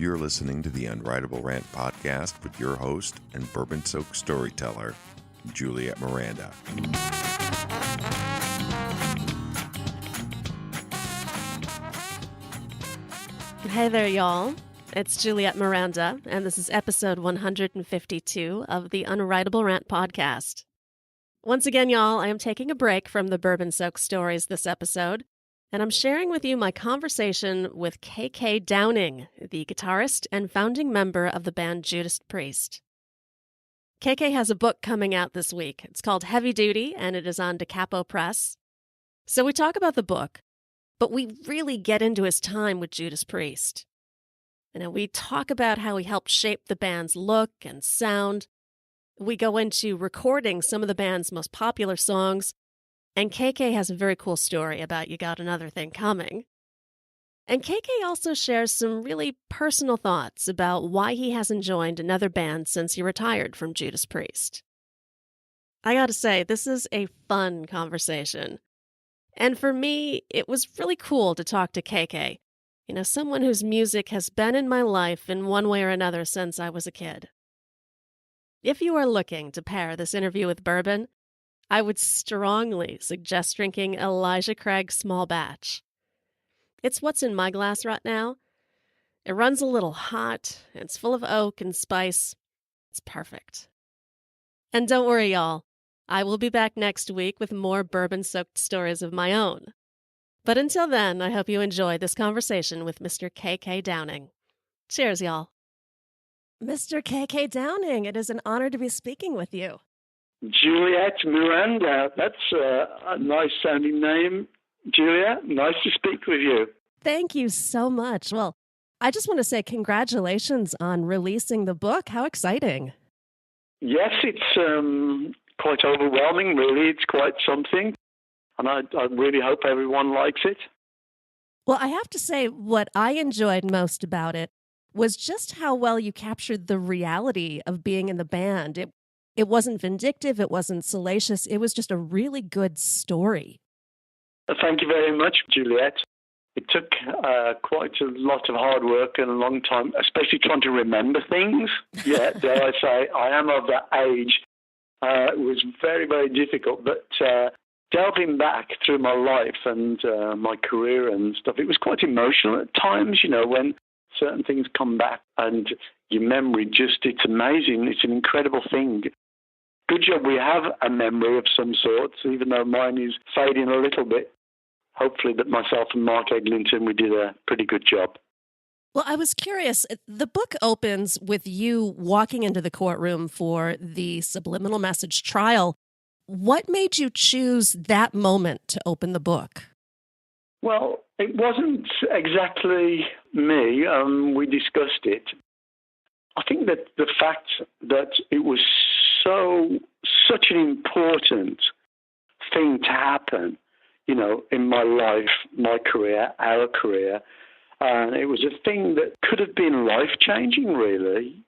You're listening to the Unwritable Rant podcast with your host and bourbon-soaked storyteller, Juliette Miranda. Hey there, y'all. It's Juliette Miranda, and this is episode 152 of the Unwritable Rant podcast. Once again, y'all, I am taking a break from the bourbon-soaked stories this episode, and I'm sharing with you my conversation with KK Downing, the guitarist and founding member of the band Judas Priest. KK has a book coming out this week. It's called Heavy Duty, and it is on Capo Press. So we talk about the book, but we really get into his time with Judas Priest. We talk about how he helped shape the band's look and sound. We go into recording some of the band's most popular songs, and KK has a very cool story about You Got Another Thing Coming. And KK also shares some really personal thoughts about why he hasn't joined another band since he retired from Judas Priest. I gotta say, this is a fun conversation. And for me, it was really cool to talk to KK, someone whose music has been in my life in one way or another since I was a kid. If you are looking to pair this interview with bourbon, I would strongly suggest drinking Elijah Craig Small Batch. It's what's in my glass right now. It runs a little hot, and it's full of oak and spice. It's perfect. And don't worry, y'all. I will be back next week with more bourbon-soaked stories of my own. But until then, I hope you enjoy this conversation with Mr. KK Downing. Cheers, y'all. Mr. KK Downing, it is an honor to be speaking with you. Juliette Miranda, that's a nice-sounding name. Juliette, nice to speak with you. Thank you so much. Well, I just want to say congratulations on releasing the book. How exciting. Yes, it's quite overwhelming, really. It's quite something. And I really hope everyone likes it. Well, I have to say what I enjoyed most about it was just how well you captured the reality of being in the band. It wasn't vindictive, it wasn't salacious, it was just a really good story. Thank you very much, Juliette. It took quite a lot of hard work and a long time, especially trying to remember things. Yeah, dare I say, I am of that age. It was very, very difficult, but delving back through my life and my career and stuff, it was quite emotional at times, when certain things come back and your memory it's amazing. It's an incredible thing. Good job we have a memory of some sort, even though mine is fading a little bit. Hopefully that myself and Mark Eglinton, we did a pretty good job. Well, I was curious. The book opens with you walking into the courtroom for the subliminal message trial. What made you choose that moment to open the book? Well, it wasn't exactly me. We discussed it. I think that the fact that it was such an important thing to happen, in my life, my career, our career, and it was a thing that could have been life-changing, really,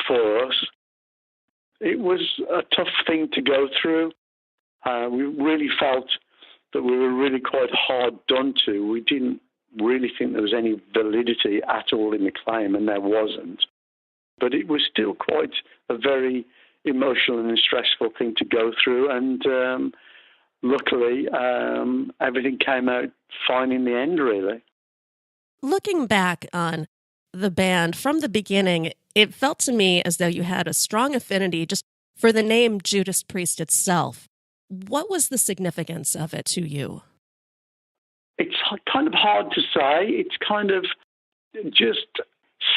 for us. It was a tough thing to go through. We really felt that we were really quite hard done to. We didn't really think there was any validity at all in the claim, and there wasn't. But it was still quite a very emotional and stressful thing to go through, and luckily everything came out fine in the end, really. Looking back on the band from the beginning, it felt to me as though you had a strong affinity just for the name Judas Priest itself. What was the significance of it to you? It's kind of hard to say. It's kind of just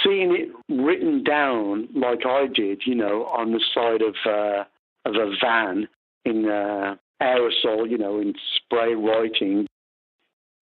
seeing it written down like I did, on the side of a van in aerosol, in spray writing.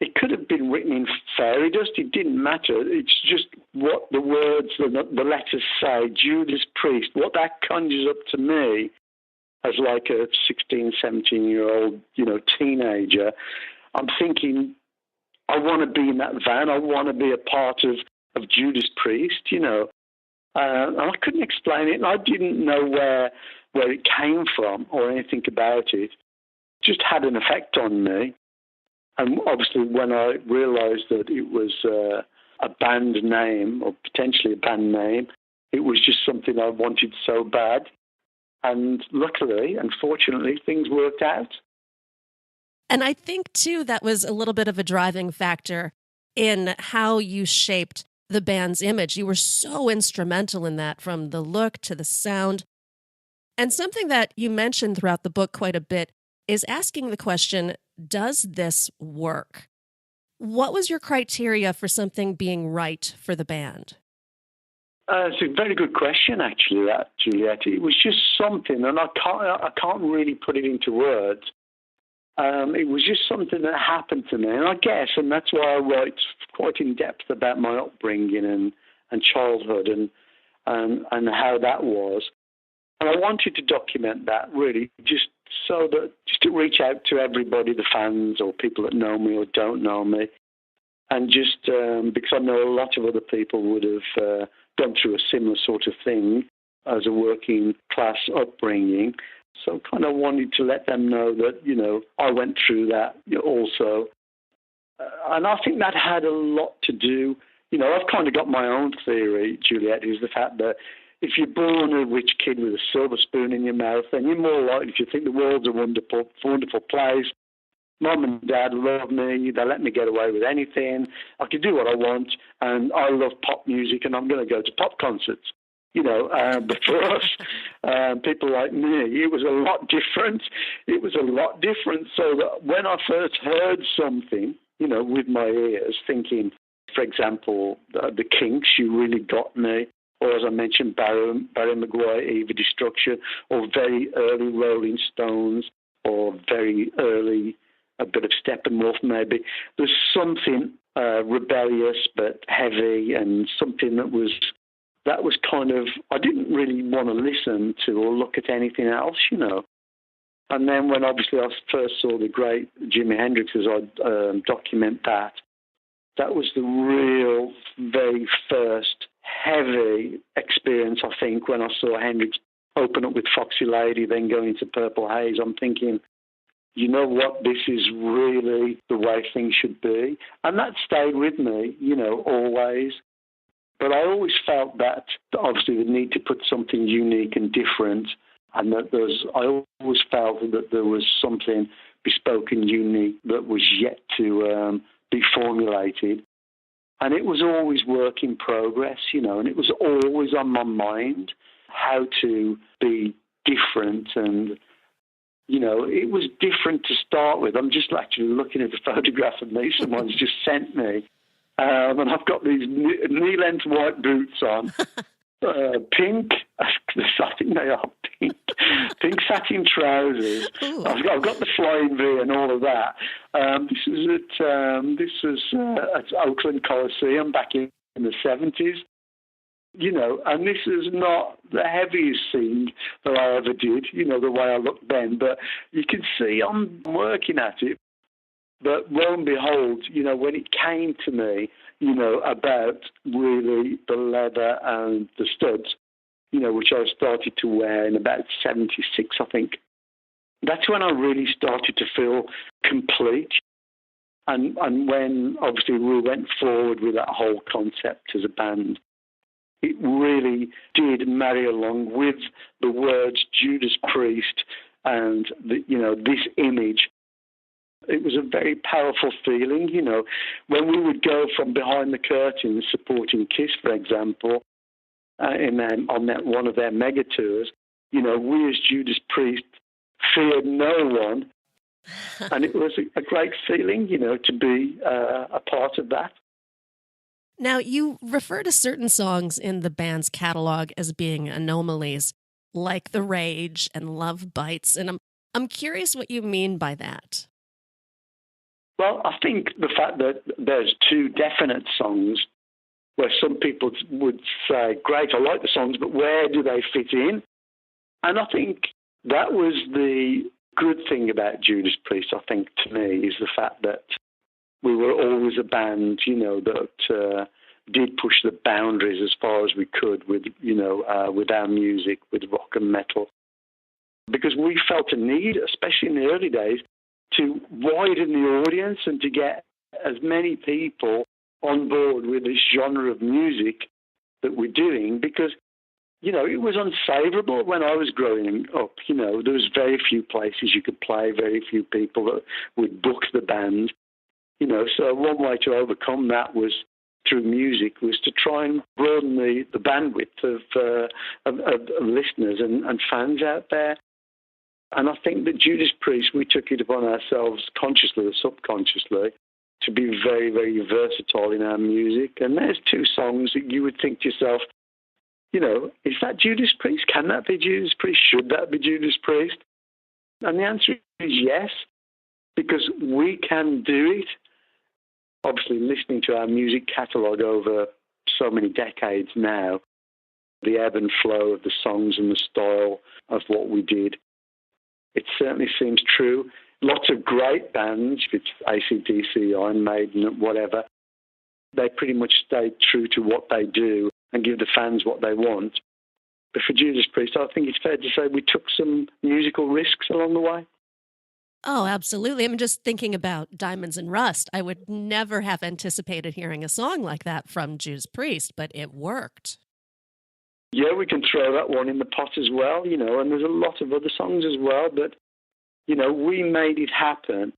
It could have been written in fairy dust. It didn't matter. It's just what the words, the letters say, Judas Priest, what that conjures up to me as like a 16, 17-year-old, teenager. I'm thinking, I want to be in that van. I want to be a part of Judas Priest, and I couldn't explain it. And I didn't know where it came from or anything about it. It just had an effect on me. And obviously when I realized that it was a band name or potentially a band name. It was just something I wanted so bad. And luckily, unfortunately, things worked out. And I think, too, that was a little bit of a driving factor in how you shaped the band's image. You were so instrumental in that, from the look to the sound. And something that you mentioned throughout the book quite a bit is asking the question, does this work? What was your criteria for something being right for the band? It's a very good question, actually, that, Juliette. It was just something, and I can't really put it into words. It was just something that happened to me, and I guess, and that's why I write quite in depth about my upbringing and childhood and how that was. And I wanted to document that really, just to reach out to everybody, the fans or people that know me or don't know me, and just because I know a lot of other people would have gone through a similar sort of thing as a working class upbringing. So kind of wanted to let them know that, I went through that also. And I think that had a lot to do, I've kind of got my own theory, Juliette, is the fact that if you're born a rich kid with a silver spoon in your mouth, then you're more likely to think the world's a wonderful, wonderful place. Mum and Dad love me. They let me get away with anything. I can do what I want. And I love pop music, and I'm going to go to pop concerts. But for us, people like me, it was a lot different. It was a lot different. So that when I first heard something, with my ears, thinking, for example, the Kinks, You Really Got Me, or as I mentioned, Barry Maguire, Eva Destruction, or very early Rolling Stones, or very early, a bit of Steppenwolf maybe. There's something rebellious but heavy, and something that was kind of, I didn't really want to listen to or look at anything else, And then when obviously I first saw the great Jimi Hendrix, as I document that was the real, very first heavy experience, I think, when I saw Hendrix open up with Foxy Lady, then go into Purple Haze. I'm thinking, you know what, this is really the way things should be. And that stayed with me, always. But I always felt that obviously the need to put something unique and different, and that I always felt that there was something bespoke and unique that was yet to be formulated. And it was always work in progress, and it was always on my mind how to be different. And, it was different to start with. I'm just actually looking at a photograph of me someone's just sent me. And I've got these knee-length white boots on, pink, I think they are pink satin trousers. I've got the flying V and all of that. This was at Oakland Coliseum back in the 70s. And this is not the heaviest scene that I ever did, the way I looked then. But you can see I'm working at it. But lo and behold, when it came to me, about really the leather and the studs, which I started to wear in about 76, I think, that's when I really started to feel complete. And when, obviously, we went forward with that whole concept as a band, it really did marry along with the words Judas Priest and, this image. It was a very powerful feeling, when we would go from behind the curtain supporting Kiss, for example, one of their mega tours, we as Judas Priest feared no one. And it was a great feeling, to be a part of that. Now, you refer to certain songs in the band's catalog as being anomalies, like The Rage and Love Bites, and I'm curious what you mean by that. Well, I think the fact that there's two definite songs where some people would say, great, I like the songs, but where do they fit in? And I think that was the good thing about Judas Priest, I think, to me, is the fact that we were always a band, that did push the boundaries as far as we could with our music, with rock and metal. Because we felt a need, especially in the early days, to widen the audience and to get as many people on board with this genre of music that we're doing because, it was unsavourable when I was growing up. There was very few places you could play, very few people that would book the band. So one way to overcome that was through music, was to try and broaden the bandwidth of listeners and fans out there. And I think that Judas Priest, we took it upon ourselves, consciously or subconsciously, to be very, very versatile in our music. And there's two songs that you would think to yourself, is that Judas Priest? Can that be Judas Priest? Should that be Judas Priest? And the answer is yes, because we can do it. Obviously, listening to our music catalogue over so many decades now, the ebb and flow of the songs and the style of what we did, it certainly seems true. Lots of great bands, if it's AC/DC, Iron Maiden, whatever, they pretty much stay true to what they do and give the fans what they want. But for Judas Priest, I think it's fair to say we took some musical risks along the way. Oh, absolutely. I'm just thinking about Diamonds and Rust. I would never have anticipated hearing a song like that from Judas Priest, but it worked. Yeah, we can throw that one in the pot as well, and there's a lot of other songs as well, but, we made it happen.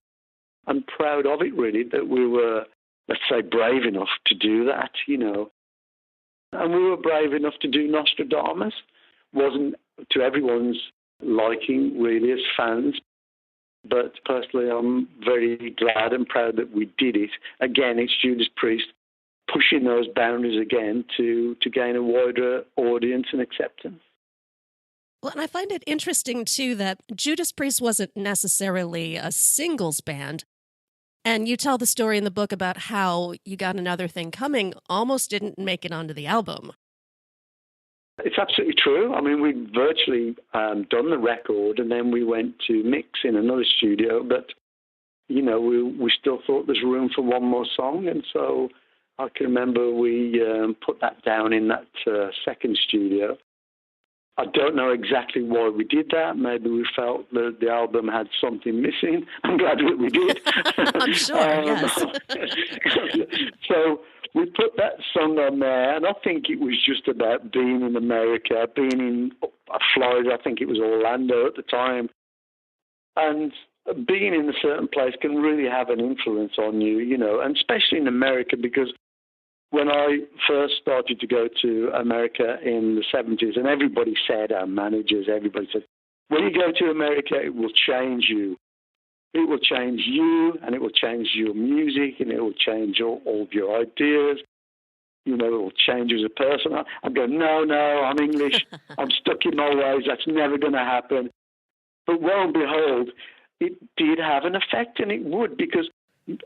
I'm proud of it, really, that we were, let's say, brave enough to do that, And we were brave enough to do Nostradamus. Wasn't to everyone's liking, really, as fans. But personally, I'm very glad and proud that we did it. Again, it's Judas Priest pushing those boundaries again to gain a wider audience and acceptance. Well, and I find it interesting, too, that Judas Priest wasn't necessarily a singles band. And you tell the story in the book about how You Got Another Thing Coming almost didn't make it onto the album. It's absolutely true. I mean, we'd virtually done the record and then we went to mix in another studio. But, we still thought there's room for one more song. And so I can remember we put that down in that second studio. I don't know exactly why we did that. Maybe we felt that the album had something missing. I'm glad that we did. I'm sure, yes. So we put that song on there, and I think it was just about being in America, being in Florida. I think it was Orlando at the time. And being in a certain place can really have an influence on you, and especially in America, because when I first started to go to America in the 70s, and everybody said, our managers, everybody said, when you go to America, it will change you. It will change you, and it will change your music, and it will change all of your ideas. It will change you as a person. I'm going, no, I'm English. I'm stuck in my ways. That's never going to happen. But lo and behold, it did have an effect, and it would, because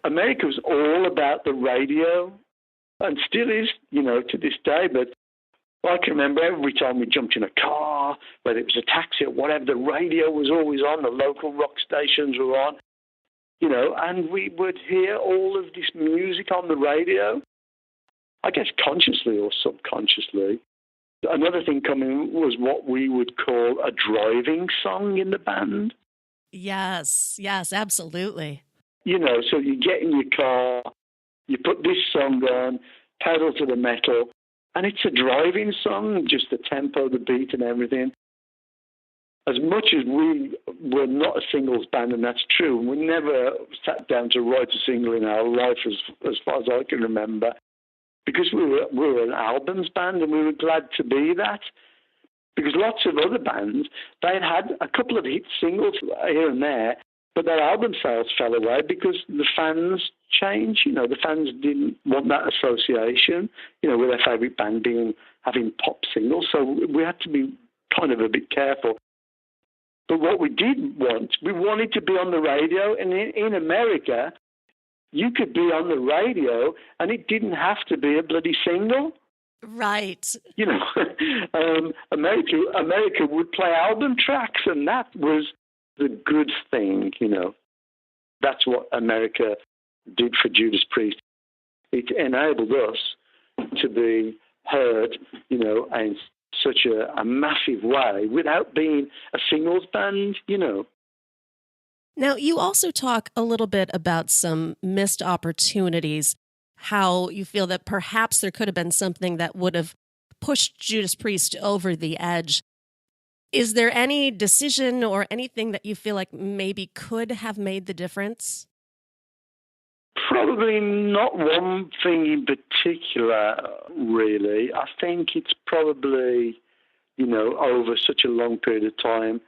America was all about the radio. And still is, to this day. But I can remember every time we jumped in a car, whether it was a taxi or whatever, the radio was always on, the local rock stations were on, and we would hear all of this music on the radio, I guess consciously or subconsciously. Another thing coming was what we would call a driving song in the band. Yes, absolutely. So you get in your car, you put this song on, pedal to the metal, and it's a driving song, just the tempo, the beat, and everything. As much as we were not a singles band, and that's true, we never sat down to write a single in our life as far as I can remember, because we were an albums band, and we were glad to be that. Because lots of other bands, they'd had a couple of hit singles here and there, but their album sales fell away because the fans changed. The fans didn't want that association, with their favourite band having pop singles. So we had to be kind of a bit careful. But what we did want, we wanted to be on the radio. And in America, you could be on the radio and it didn't have to be a bloody single. Right. America would play album tracks, and that was the good thing, That's what America did for Judas Priest. It enabled us to be heard, in such a massive way without being a singles band, Now, you also talk a little bit about some missed opportunities how you feel that perhaps there could have been something that would have pushed Judas Priest over the edge. Is there any decision or anything that you feel like maybe could have made the difference? Probably not one thing in particular, really. I think it's probably, over such a long period of time,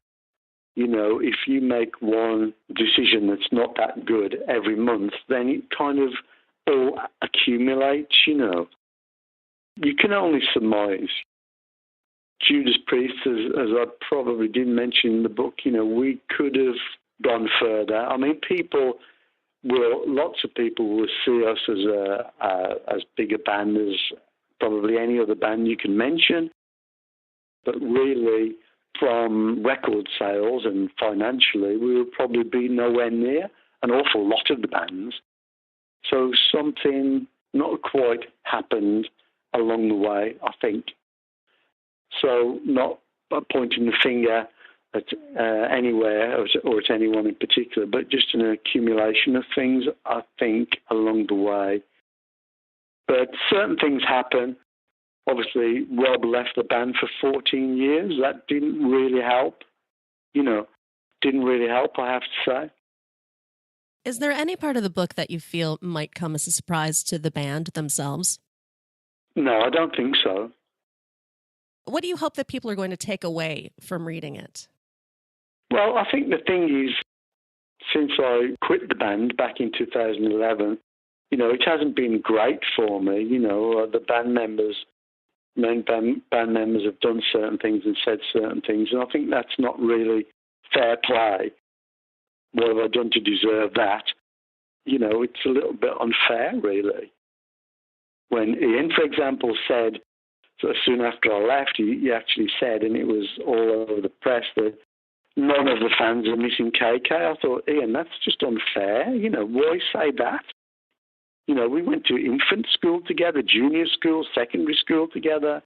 if you make one decision that's not that good every month, then it kind of all accumulates, You can only surmise. Judas Priest, as I probably did mention in the book, we could have gone further. I mean, lots of people will see us as big a band as probably any other band you can mention. But really, from record sales and financially, we will probably be nowhere near an awful lot of the bands. So something not quite happened along the way, I think. So not pointing the finger at anywhere or at anyone in particular, but just an accumulation of things, I think, along the way. But certain things happen. Obviously, Rob left the band for 14 years. That didn't really help. Didn't really help, I have to say. Is there any part of the book that you feel might come as a surprise to the band themselves? No, I don't think so. What do you hope that people are going to take away from reading it? Well, I think the thing is, since I quit the band back in 2011, it hasn't been great for me. The main band members have done certain things and said certain things, and I think that's not really fair play. What have I done to deserve that? It's a little bit unfair, really. When Ian, for example, said, so soon after I left, he actually said, and it was all over the press, that none of the fans are missing KK. I thought, Ian, that's just unfair. Why say that? We went to infant school together, junior school, secondary school together.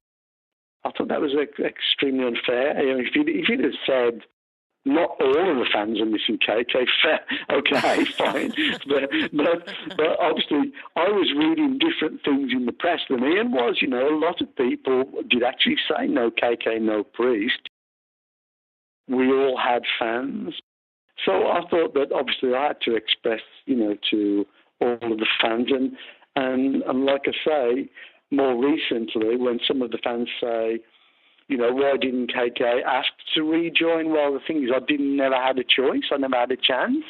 I thought that was extremely unfair. If he'd have said, not all of the fans are missing KK, fair, okay, fine. But obviously, I was reading different things in the press than Ian was. A lot of people did actually say no KK, no Priest. We all had fans. So I thought that obviously I had to express, to all of the fans. And like I say, more recently, when some of the fans say, why didn't KK ask to rejoin? Well, the thing is, I never had a choice. I never had a chance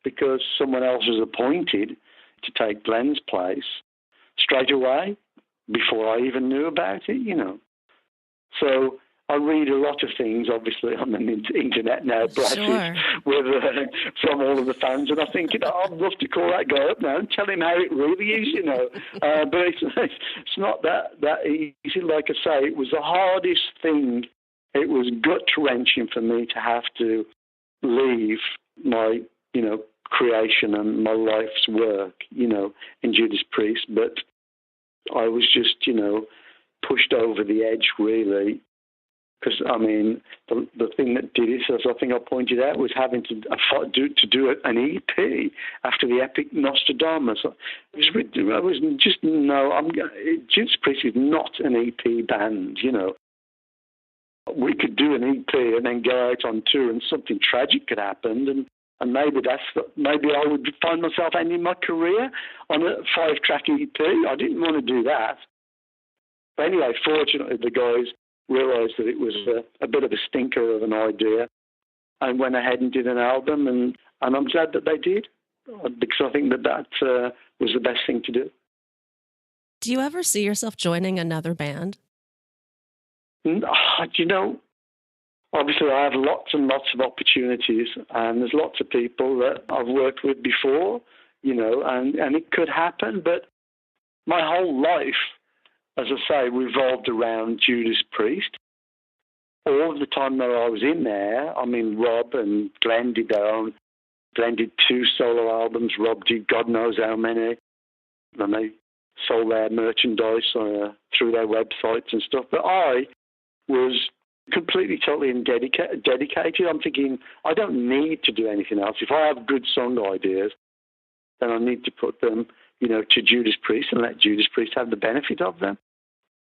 because someone else was appointed to take Glenn's place straight away before I even knew about it, So I read a lot of things, obviously, on the internet now, sure. From all of the fans, and I think, I'd love to call that guy up now and tell him how it really is, But it's not that easy. Like I say, it was the hardest thing. It was gut-wrenching for me to have to leave my, creation and my life's work, in Judas Priest. But I was just, pushed over the edge, really. Because, the thing that did it, as I think I pointed out, was having to do an EP after the epic Nostradamus. Judas Priest is not an EP band, We could do an EP and then go out on tour and something tragic could happen, and maybe I would find myself ending my career on a 5-track EP. I didn't want to do that. But anyway, fortunately, the guys realised that it was a bit of a stinker of an idea and went ahead and did an album, and I'm glad that they did, because I think that was the best thing to do. Do you ever see yourself joining another band? Obviously I have lots and lots of opportunities, and there's lots of people that I've worked with before, and it could happen, but my whole life, as I say, revolved around Judas Priest. All of the time that I was in there, Rob and Glenn did their own. Glenn did 2 solo albums. Rob did God knows how many. And they sold their merchandise through their websites and stuff. But I was completely, totally dedicated. I'm thinking, I don't need to do anything else. If I have good song ideas, then I need to put them to Judas Priest and let Judas Priest have the benefit of them.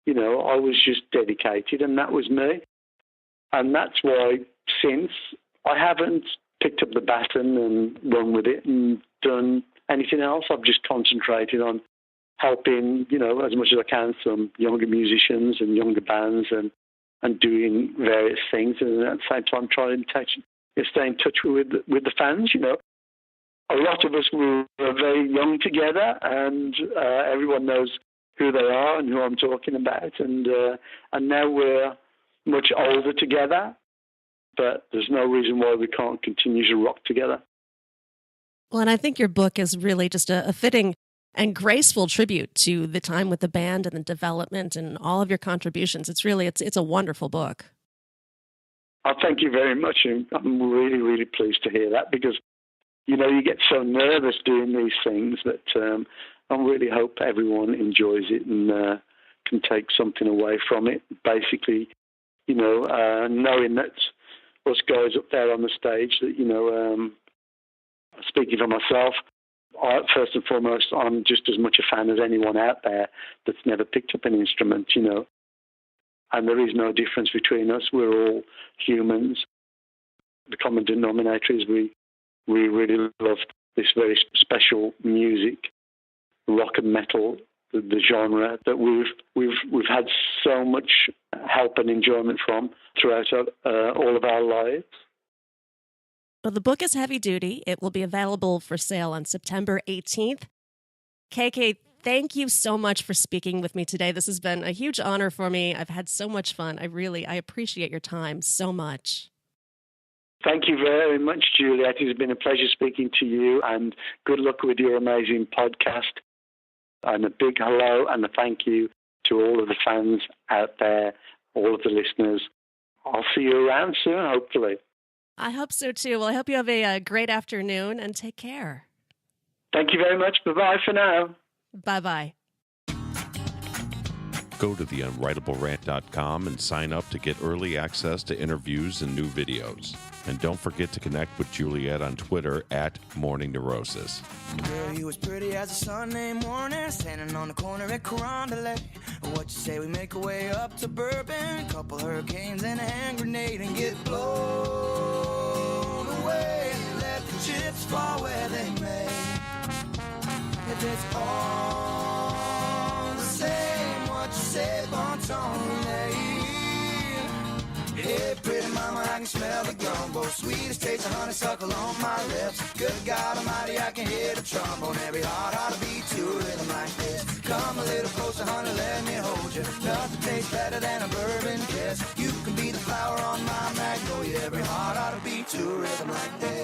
I was just dedicated, and that was me. And that's why since I haven't picked up the baton and run with it and done anything else. I've just concentrated on helping, as much as I can, some younger musicians and younger bands and doing various things. And at the same time, trying to stay in touch with the fans, A lot of us were very young together, and everyone knows who they are and who I'm talking about. And now we're much older together, but there's no reason why we can't continue to rock together. Well, and I think your book is really just a fitting and graceful tribute to the time with the band and the development and all of your contributions. It's a wonderful book. Oh, thank you very much. I'm really, really pleased to hear that, because, you get so nervous doing these things that I really hope everyone enjoys it and can take something away from it. Basically, knowing that us guys up there on the stage, that, speaking for myself, first and foremost, I'm just as much a fan as anyone out there that's never picked up an instrument, and there is no difference between us. We're all humans. The common denominator is we really love this very special music, rock and metal, the genre that we've had so much help and enjoyment from throughout all of our lives. Well, the book is heavy duty. It will be available for sale on September 18th. KK, thank you so much for speaking with me today. This has been a huge honor for me. I've had so much fun. I appreciate your time so much. Thank you very much, Juliette. It's been a pleasure speaking to you, and good luck with your amazing podcast. And a big hello and a thank you to all of the fans out there, all of the listeners. I'll see you around soon, hopefully. I hope so, too. Well, I hope you have a great afternoon, and take care. Thank you very much. Bye-bye for now. Bye-bye. Go to theunwritablerant.com and sign up to get early access to interviews and new videos. And don't forget to connect with Juliette on Twitter @MorningNeurosis. Girl, you as pretty as a Sunday morning, standing on the corner at Carondelet. What you say we make our way up to Bourbon, a couple hurricanes and a hand grenade, and get blown away and let the chips fall where they may. If it's all the same, what you say, bon ton relay. Hey, pretty mama, I can smell the gumbo. Sweetest taste of honeysuckle on my lips. Good God Almighty, I can hear the trombone. Every heart ought to beat to a rhythm like this. Come a little closer, honey, let me hold you. Nothing tastes better than a bourbon kiss. You can be the flower on my magnolia. Every heart ought to beat to a rhythm like this.